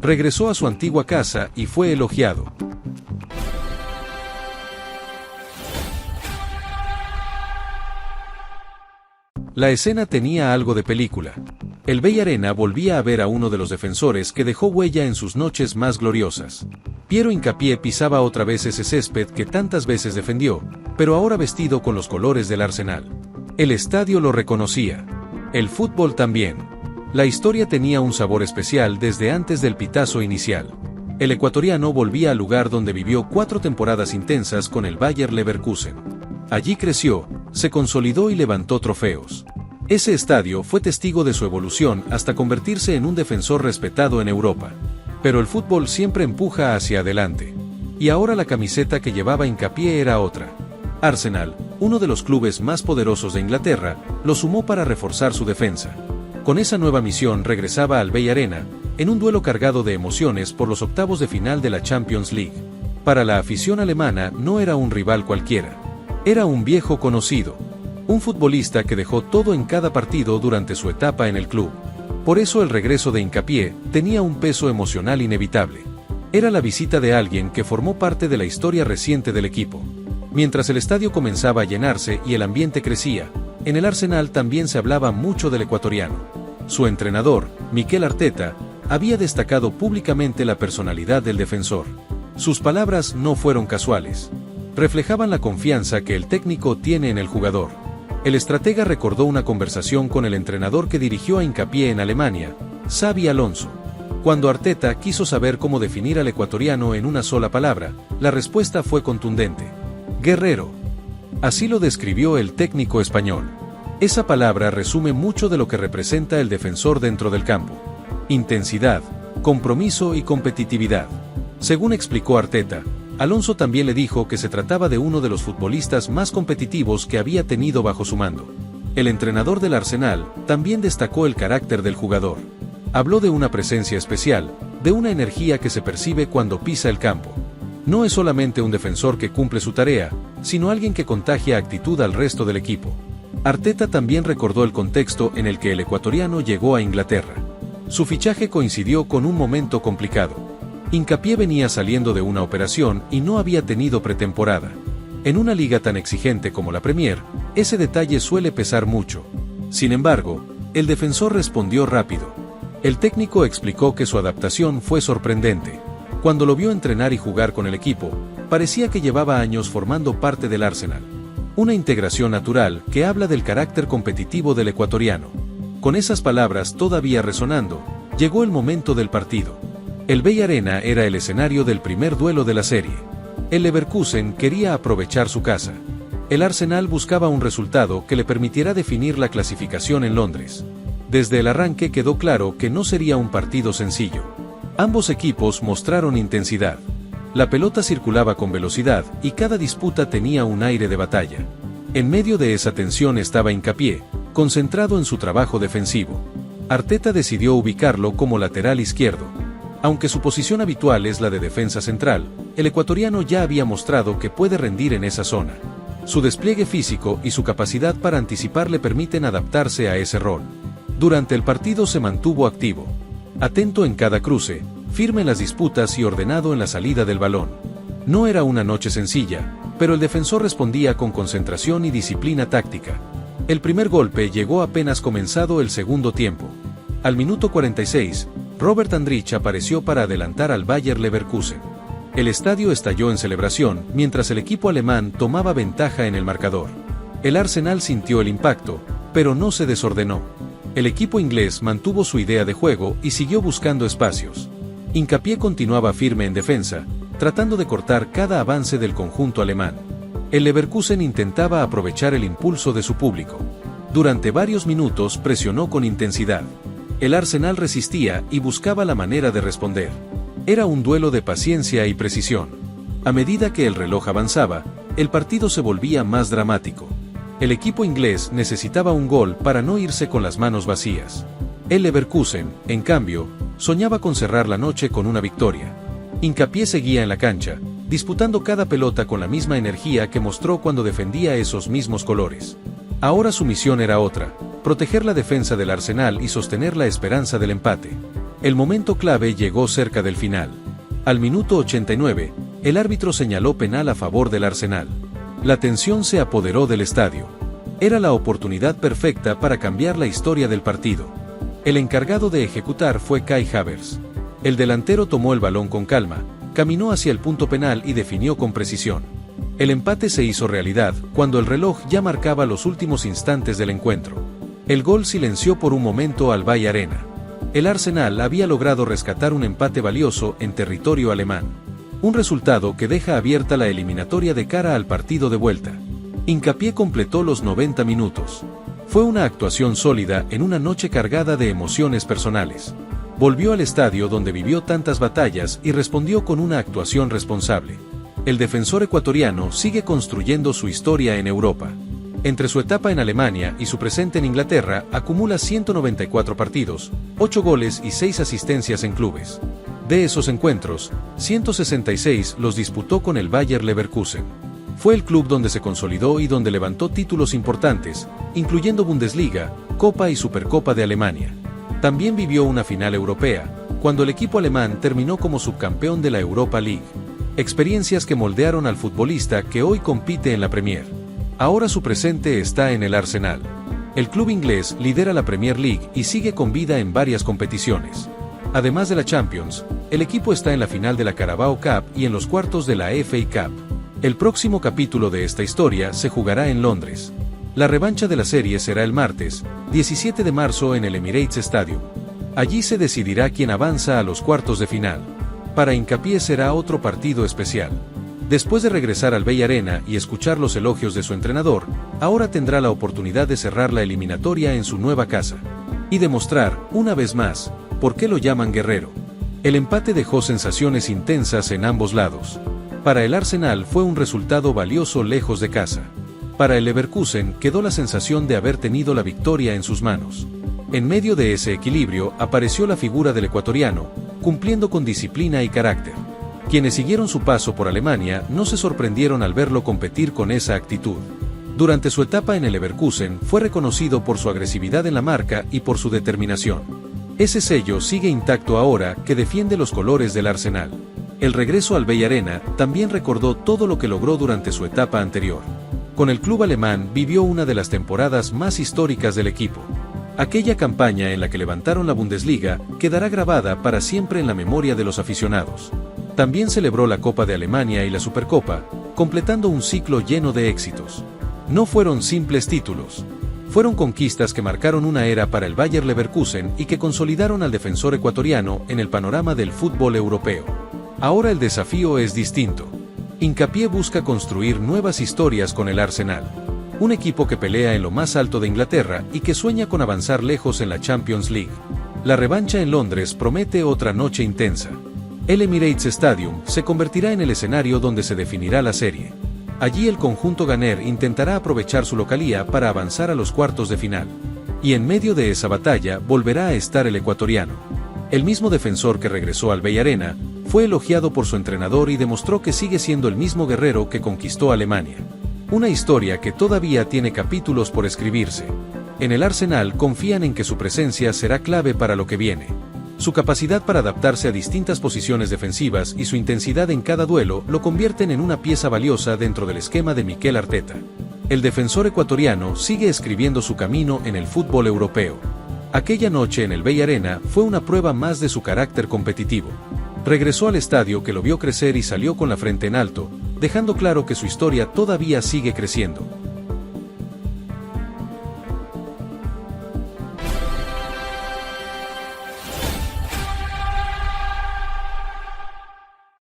Regresó a su antigua casa y fue elogiado. La escena tenía algo de película. El Bell Arena volvía a ver a uno de los defensores que dejó huella en sus noches más gloriosas. Piero Hincapié pisaba otra vez ese césped que tantas veces defendió, pero ahora vestido con los colores del Arsenal. El estadio lo reconocía. El fútbol también. La historia tenía un sabor especial desde antes del pitazo inicial. El ecuatoriano volvía al lugar donde vivió 4 temporadas intensas con el Bayer Leverkusen. Allí creció, se consolidó y levantó trofeos. Ese estadio fue testigo de su evolución hasta convertirse en un defensor respetado en Europa. Pero el fútbol siempre empuja hacia adelante. Y ahora la camiseta que llevaba Hincapié era otra. Arsenal, uno de los clubes más poderosos de Inglaterra, lo sumó para reforzar su defensa. Con esa nueva misión regresaba al Bell Arena, en un duelo cargado de emociones por los octavos de final de la Champions League. Para la afición alemana no era un rival cualquiera. Era un viejo conocido. Un futbolista que dejó todo en cada partido durante su etapa en el club. Por eso el regreso de Hincapié tenía un peso emocional inevitable. Era la visita de alguien que formó parte de la historia reciente del equipo. Mientras el estadio comenzaba a llenarse y el ambiente crecía, en el Arsenal también se hablaba mucho del ecuatoriano. Su entrenador, Mikel Arteta, había destacado públicamente la personalidad del defensor. Sus palabras no fueron casuales. Reflejaban la confianza que el técnico tiene en el jugador. El estratega recordó una conversación con el entrenador que dirigió a Hincapié en Alemania, Xabi Alonso. Cuando Arteta quiso saber cómo definir al ecuatoriano en una sola palabra, la respuesta fue contundente: guerrero. Así lo describió el técnico español. Esa palabra resume mucho de lo que representa el defensor dentro del campo. Intensidad, compromiso y competitividad. Según explicó Arteta, Alonso también le dijo que se trataba de uno de los futbolistas más competitivos que había tenido bajo su mando. El entrenador del Arsenal también destacó el carácter del jugador. Habló de una presencia especial, de una energía que se percibe cuando pisa el campo. No es solamente un defensor que cumple su tarea, sino alguien que contagia actitud al resto del equipo. Arteta también recordó el contexto en el que el ecuatoriano llegó a Inglaterra. Su fichaje coincidió con un momento complicado. Hincapié venía saliendo de una operación y no había tenido pretemporada. En una liga tan exigente como la Premier, ese detalle suele pesar mucho. Sin embargo, el defensor respondió rápido. El técnico explicó que su adaptación fue sorprendente. Cuando lo vio entrenar y jugar con el equipo, parecía que llevaba años formando parte del Arsenal. Una integración natural que habla del carácter competitivo del ecuatoriano. Con esas palabras todavía resonando, llegó el momento del partido. El Bell Arena era el escenario del primer duelo de la serie. El Leverkusen quería aprovechar su casa. El Arsenal buscaba un resultado que le permitiera definir la clasificación en Londres. Desde el arranque quedó claro que no sería un partido sencillo. Ambos equipos mostraron intensidad. La pelota circulaba con velocidad y cada disputa tenía un aire de batalla. En medio de esa tensión estaba Hincapié, concentrado en su trabajo defensivo. Arteta decidió ubicarlo como lateral izquierdo. Aunque su posición habitual es la de defensa central, el ecuatoriano ya había mostrado que puede rendir en esa zona. Su despliegue físico y su capacidad para anticipar le permiten adaptarse a ese rol. Durante el partido se mantuvo activo. Atento en cada cruce, firme en las disputas y ordenado en la salida del balón. No era una noche sencilla, pero el defensor respondía con concentración y disciplina táctica. El primer golpe llegó apenas comenzado el segundo tiempo. Al minuto 46, Robert Andrich apareció para adelantar al Bayer Leverkusen. El estadio estalló en celebración mientras el equipo alemán tomaba ventaja en el marcador. El Arsenal sintió el impacto, pero no se desordenó. El equipo inglés mantuvo su idea de juego y siguió buscando espacios. Hincapié continuaba firme en defensa, tratando de cortar cada avance del conjunto alemán. El Leverkusen intentaba aprovechar el impulso de su público. Durante varios minutos presionó con intensidad. El Arsenal resistía y buscaba la manera de responder. Era un duelo de paciencia y precisión. A medida que el reloj avanzaba, el partido se volvía más dramático. El equipo inglés necesitaba un gol para no irse con las manos vacías. El Leverkusen, en cambio, soñaba con cerrar la noche con una victoria. Hincapié seguía en la cancha, disputando cada pelota con la misma energía que mostró cuando defendía esos mismos colores. Ahora su misión era otra: proteger la defensa del Arsenal y sostener la esperanza del empate. El momento clave llegó cerca del final. Al minuto 89, el árbitro señaló penal a favor del Arsenal. La tensión se apoderó del estadio. Era la oportunidad perfecta para cambiar la historia del partido. El encargado de ejecutar fue Kai Havertz. El delantero tomó el balón con calma, caminó hacia el punto penal y definió con precisión. El empate se hizo realidad cuando el reloj ya marcaba los últimos instantes del encuentro. El gol silenció por un momento al Bay Arena. El Arsenal había logrado rescatar un empate valioso en territorio alemán. Un resultado que deja abierta la eliminatoria de cara al partido de vuelta. Hincapié completó los 90 minutos. Fue una actuación sólida en una noche cargada de emociones personales. Volvió al estadio donde vivió tantas batallas y respondió con una actuación responsable. El defensor ecuatoriano sigue construyendo su historia en Europa. Entre su etapa en Alemania y su presente en Inglaterra, acumula 194 partidos, 8 goles y 6 asistencias en clubes. De esos encuentros, 166 los disputó con el Bayer Leverkusen. Fue el club donde se consolidó y donde levantó títulos importantes, incluyendo Bundesliga, Copa y Supercopa de Alemania. También vivió una final europea, cuando el equipo alemán terminó como subcampeón de la Europa League. Experiencias que moldearon al futbolista que hoy compite en la Premier. Ahora su presente está en el Arsenal. El club inglés lidera la Premier League y sigue con vida en varias competiciones. Además de la Champions, el equipo está en la final de la Carabao Cup y en los cuartos de la FA Cup. El próximo capítulo de esta historia se jugará en Londres. La revancha de la serie será el martes, 17 de marzo en el Emirates Stadium. Allí se decidirá quién avanza a los cuartos de final. Para Hincapié será otro partido especial. Después de regresar al Bay Arena y escuchar los elogios de su entrenador, ahora tendrá la oportunidad de cerrar la eliminatoria en su nueva casa. Y demostrar, una vez más, por qué lo llaman guerrero. El empate dejó sensaciones intensas en ambos lados. Para el Arsenal fue un resultado valioso lejos de casa. Para el Leverkusen quedó la sensación de haber tenido la victoria en sus manos. En medio de ese equilibrio apareció la figura del ecuatoriano, cumpliendo con disciplina y carácter. Quienes siguieron su paso por Alemania no se sorprendieron al verlo competir con esa actitud. Durante su etapa en el Leverkusen fue reconocido por su agresividad en la marca y por su determinación. Ese sello sigue intacto ahora que defiende los colores del Arsenal. El regreso al Bay Arena también recordó todo lo que logró durante su etapa anterior. Con el club alemán vivió una de las temporadas más históricas del equipo. Aquella campaña en la que levantaron la Bundesliga quedará grabada para siempre en la memoria de los aficionados. También celebró la Copa de Alemania y la Supercopa, completando un ciclo lleno de éxitos. No fueron simples títulos. Fueron conquistas que marcaron una era para el Bayer Leverkusen y que consolidaron al defensor ecuatoriano en el panorama del fútbol europeo. Ahora el desafío es distinto. Hincapié busca construir nuevas historias con el Arsenal. Un equipo que pelea en lo más alto de Inglaterra y que sueña con avanzar lejos en la Champions League. La revancha en Londres promete otra noche intensa. El Emirates Stadium se convertirá en el escenario donde se definirá la serie. Allí el conjunto ganer intentará aprovechar su localía para avanzar a los cuartos de final. Y en medio de esa batalla volverá a estar el ecuatoriano. El mismo defensor que regresó al Bay Arena fue elogiado por su entrenador y demostró que sigue siendo el mismo guerrero que conquistó Alemania. Una historia que todavía tiene capítulos por escribirse. En el Arsenal confían en que su presencia será clave para lo que viene. Su capacidad para adaptarse a distintas posiciones defensivas y su intensidad en cada duelo lo convierten en una pieza valiosa dentro del esquema de Mikel Arteta. El defensor ecuatoriano sigue escribiendo su camino en el fútbol europeo. Aquella noche en el Bay Arena fue una prueba más de su carácter competitivo. Regresó al estadio que lo vio crecer y salió con la frente en alto, dejando claro que su historia todavía sigue creciendo.